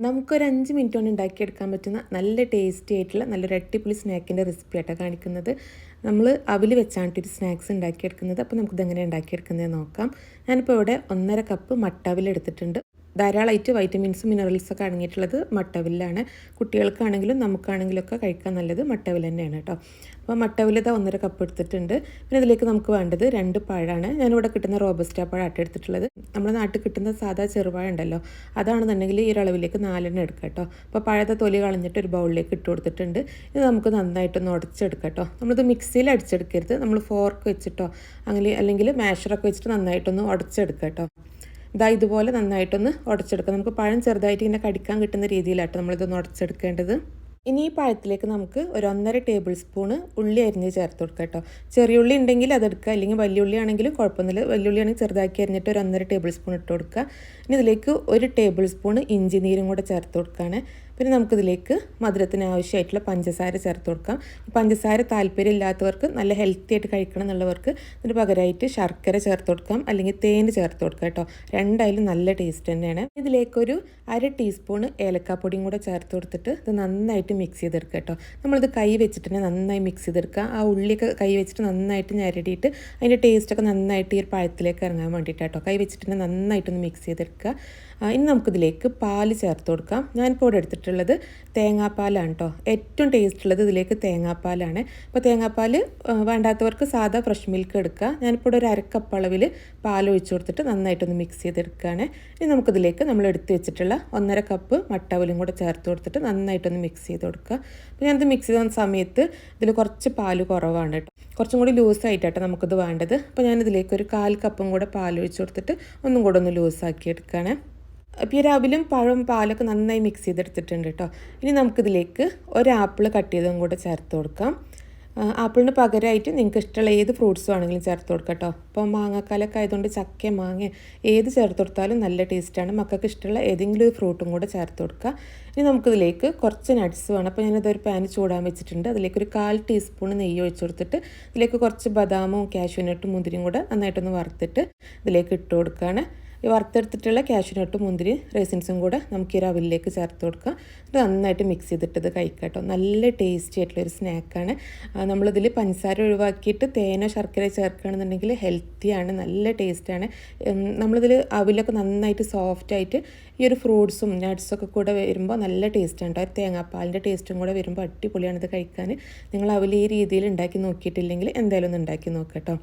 നമുക്കൊരു 5 മിനിറ്റ് കൊണ്ട് ഉണ്ടാക്കിയെടുക്കാൻ പറ്റുന്ന നല്ല ടേസ്റ്റി ആയിട്ടുള്ള നല്ലൊരു അടിപൊളി സ്നാക്കിൻ്റെ റെസിപ്പി ആയിട്ടാണ് കാണിക്കുന്നത്. നമ്മൾ അവിൽ വെച്ചാണ് ഒരു സ്നാക്സ് ഉണ്ടാക്കിയെടുക്കുന്നത്. അപ്പോൾ നമുക്കിതെങ്ങനെ ഉണ്ടാക്കിയെടുക്കുന്നത് നോക്കാം. ഞാനിപ്പോൾ ഇവിടെ 1.5 കപ്പ് മട്ട അവിൽ എടുത്തിട്ടുണ്ട്. ധാരാളമായിട്ട് വൈറ്റമിൻസും മിനറൽസൊക്കെ അടങ്ങിയിട്ടുള്ളത് മട്ടവിലാണ്. കുട്ടികൾക്കാണെങ്കിലും നമുക്കാണെങ്കിലും ഒക്കെ കഴിക്കാൻ നല്ലത് മട്ടവിൽ തന്നെയാണ് കേട്ടോ. അപ്പോൾ മട്ടവിൽ ഇതാ 1.5 കപ്പ് എടുത്തിട്ടുണ്ട്. പിന്നെ ഇതിലേക്ക് നമുക്ക് വേണ്ടത് 2 പഴമാണ്. ഞാനിവിടെ കിട്ടുന്ന റോബസ്റ്റ പഴമായിട്ട് എടുത്തിട്ടുള്ളത്. നമ്മുടെ നാട്ടിൽ കിട്ടുന്ന സാധാ ചെറുപഴം ഉണ്ടല്ലോ, അതാണെന്നുണ്ടെങ്കിൽ ഈ ഒരളവിലേക്ക് 4 എടുക്കാം കേട്ടോ. അപ്പോൾ പഴത്തെ തൊലി കളഞ്ഞിട്ട് ഒരു ബൗളിലേക്ക് ഇട്ട് കൊടുത്തിട്ടുണ്ട്. ഇത് നമുക്ക് നന്നായിട്ടൊന്ന് ഉടച്ചെടുക്കാം കേട്ടോ. നമ്മളിത് മിക്സിയിൽ അടിച്ചെടുക്കരുത്, നമ്മൾ ഫോർക്ക് വെച്ചിട്ടോ അല്ലെങ്കിൽ മാഷറൊക്കെ വെച്ചിട്ട് നന്നായിട്ടൊന്ന് ഉടച്ചെടുക്കാം കേട്ടോ. ഇതുപോലെ നന്നായിട്ടൊന്ന് ഉടച്ചെടുക്കാം. നമുക്ക് പഴം ചെറുതായിട്ട് ഇങ്ങനെ കടിക്കാൻ കിട്ടുന്ന രീതിയിലാട്ടോ നമ്മളിതൊന്ന് ഉടച്ചെടുക്കേണ്ടത്. ഇനി ഈ പഴത്തിലേക്ക് നമുക്ക് ഒരു 1.5 ടേബിൾ സ്പൂണ് ഉള്ളി അരിഞ്ഞ് ചേർത്ത് കൊടുക്കാം കേട്ടോ. ചെറിയ ഉള്ളി ഉണ്ടെങ്കിൽ അതെടുക്കുക, അല്ലെങ്കിൽ വലിയ ഉള്ളി ആണെങ്കിലും കുഴപ്പമൊന്നുമില്ല. വലിയ ഉള്ളി ആണെങ്കിൽ ചെറുതാക്കി അരിഞ്ഞിട്ട് ഒരു 1.5 ടേബിൾ സ്പൂൺ ഇട്ട് കൊടുക്കുക. ഇനി ഇതിലേക്ക് 1 ടേബിൾ സ്പൂൺ ഇഞ്ചി നീരും കൂടെ ചേർത്ത് കൊടുക്കുകയാണ്. പിന്നെ നമുക്കിതിലേക്ക് മധുരത്തിന് ആവശ്യമായിട്ടുള്ള പഞ്ചസാര ചേർത്ത് കൊടുക്കാം. പഞ്ചസാര താല്പര്യം ഇല്ലാത്തവർക്ക്, നല്ല ഹെൽത്തി ആയിട്ട് കഴിക്കണം എന്നുള്ളവർക്ക് ഇതിന് പകരമായിട്ട് ശർക്കര ചേർത്ത് കൊടുക്കാം, അല്ലെങ്കിൽ തേൻ ചേർത്ത് കൊടുക്കാം കേട്ടോ. രണ്ടായാലും നല്ല ടേസ്റ്റ് തന്നെയാണ്. ഇതിലേക്കൊരു 1/2 ടീസ്പൂൺ ഏലക്കാപ്പൊടിയും കൂടെ ചേർത്ത് കൊടുത്തിട്ട് ഇത് നന്നായിട്ട് മിക്സ് ചെയ്തെടുക്കുക കേട്ടോ. നമ്മളിത് കൈ വെച്ചിട്ട് തന്നെ നന്നായി മിക്സ് ചെയ്തെടുക്കുക. ആ ഉള്ളിയൊക്കെ കൈ വെച്ചിട്ട് നന്നായിട്ട് ഞരടിയിട്ട് അതിൻ്റെ ടേസ്റ്റൊക്കെ നന്നായിട്ട് ഈ ഒരു പഴത്തിലേക്ക് ഇറങ്ങാൻ വേണ്ടിയിട്ടാട്ടോ. കൈ വെച്ചിട്ട് തന്നെ നന്നായിട്ടൊന്ന് മിക്സ് ചെയ്തെടുക്കുക. ഇനി നമുക്കിതിലേക്ക് പാല് ചേർത്ത് കൊടുക്കാം. ഞാനിപ്പോൾ ഇവിടെ എടുത്തിട്ടുള്ളത് തേങ്ങാപ്പാലാണ് കേട്ടോ. ഏറ്റവും ടേസ്റ്റ് ഉള്ളത് ഇതിലേക്ക് തേങ്ങാപ്പാലാണ്. അപ്പോൾ തേങ്ങാപ്പാൽ വേണ്ടാത്തവർക്ക് സാധാ ഫ്രഷ് മിൽക്ക് എടുക്കുക. ഞാനിപ്പോൾ ഇവിടെ ഒരു 1/2 കപ്പ് അളവിൽ പാൽ ഒഴിച്ച് കൊടുത്തിട്ട് നന്നായിട്ടൊന്ന് മിക്സ് ചെയ്തെടുക്കുകയാണ്. ഇനി നമുക്കിതിലേക്ക് നമ്മൾ എടുത്ത് വെച്ചിട്ടുള്ള 1.5 കപ്പ് മട്ടവലും കൂടെ ചേർത്ത് കൊടുത്തിട്ട് നന്നായിട്ടൊന്ന് മിക്സ് ചെയ്ത് കൊടുക്കുക. അപ്പോൾ ഞാനിത് മിക്സ് ചെയ്യുന്ന സമയത്ത് ഇതിൽ കുറച്ച് പാൽ കുറവാണ് കേട്ടോ. കുറച്ചും കൂടി ലൂസായിട്ടാട്ടോ നമുക്കിത് വേണ്ടത്. അപ്പോൾ ഞാനിതിലേക്ക് ഒരു 1/4 കപ്പും കൂടെ പാൽ ഒഴിച്ച് കൊടുത്തിട്ട് ഒന്നും കൂടെ ഒന്ന് ലൂസാക്കി എടുക്കുകയാണ്. അപ്പോൾ ഈ രാവിലും പഴവും പാലൊക്കെ നന്നായി മിക്സ് ചെയ്തെടുത്തിട്ടുണ്ട് കേട്ടോ. ഇനി നമുക്കിതിലേക്ക് ഒരു ആപ്പിൾ കട്ട് ചെയ്തതും കൂടെ ചേർത്ത് കൊടുക്കാം. ആപ്പിളിന് പകരമായിട്ട് നിങ്ങൾക്ക് ഇഷ്ടമുള്ള ഏത് ഫ്രൂട്ട്സ് വേണമെങ്കിലും ചേർത്ത് കൊടുക്കാം കേട്ടോ. ഇപ്പോൾ മാങ്ങാക്കാലൊക്കെ ആയതുകൊണ്ട് ചക്ക, മാങ്ങ ഏത് ചേർത്ത് കൊടുത്താലും നല്ല ടേസ്റ്റാണ്. മക്കൾക്ക് ഇഷ്ടമുള്ള ഏതെങ്കിലും ഒരു ഫ്രൂട്ടും കൂടെ ചേർത്ത് കൊടുക്കുക. ഇനി നമുക്കിതിലേക്ക് കുറച്ച് നട്ട്സ് വേണം. അപ്പോൾ ഞാനതൊരു പാന് ചൂടാൻ വെച്ചിട്ടുണ്ട്. അതിലേക്ക് ഒരു 1/4 ടീസ്പൂൺ നെയ്യ് ഒഴിച്ച് കൊടുത്തിട്ട് ഇതിലേക്ക് കുറച്ച് ബദാമും കാഷ്യൂനട്ടും മുന്തിരിയും കൂടെ നന്നായിട്ടൊന്ന് വറുത്തിട്ട് ഇതിലേക്ക് ഇട്ട് കൊടുക്കുകയാണ്. ഈ വറുത്തെടുത്തിട്ടുള്ള കാഷ്യൂനട്ടും മുന്തിരി റേസിൻസും കൂടെ നമുക്ക് ഈ റവലിലേക്ക് ചേർത്ത് കൊടുക്കാം. ഇത് നന്നായിട്ട് മിക്സ് ചെയ്തിട്ട് ഇത് കഴിക്കാം കേട്ടോ. നല്ല ടേസ്റ്റി ആയിട്ടുള്ളൊരു സ്നാക്കാണ്. നമ്മളിതിൽ പഞ്ചസാര ഒഴിവാക്കിയിട്ട് തേനോ ശർക്കര ചേർക്കുകയാണെന്നുണ്ടെങ്കിൽ ഹെൽത്തിയാണ്, നല്ല ടേസ്റ്റാണ്. നമ്മളിതിൽ അവിലൊക്കെ നന്നായിട്ട് സോഫ്റ്റായിട്ട് ഈ ഒരു ഫ്രൂട്ട്സും നട്ട്സൊക്കെ കൂടെ വരുമ്പോൾ നല്ല ടേസ്റ്റാണ് കേട്ടോ. തേങ്ങാപ്പാലിൻ്റെ ടേസ്റ്റും കൂടെ വരുമ്പോൾ അടിപൊളിയാണ് ഇത് കഴിക്കാൻ. നിങ്ങൾ അവിൽ ഈ രീതിയിൽ ഉണ്ടാക്കി നോക്കിയിട്ടില്ലെങ്കിൽ എന്തായാലും ഒന്ന് ഉണ്ടാക്കി നോക്കാം കേട്ടോ.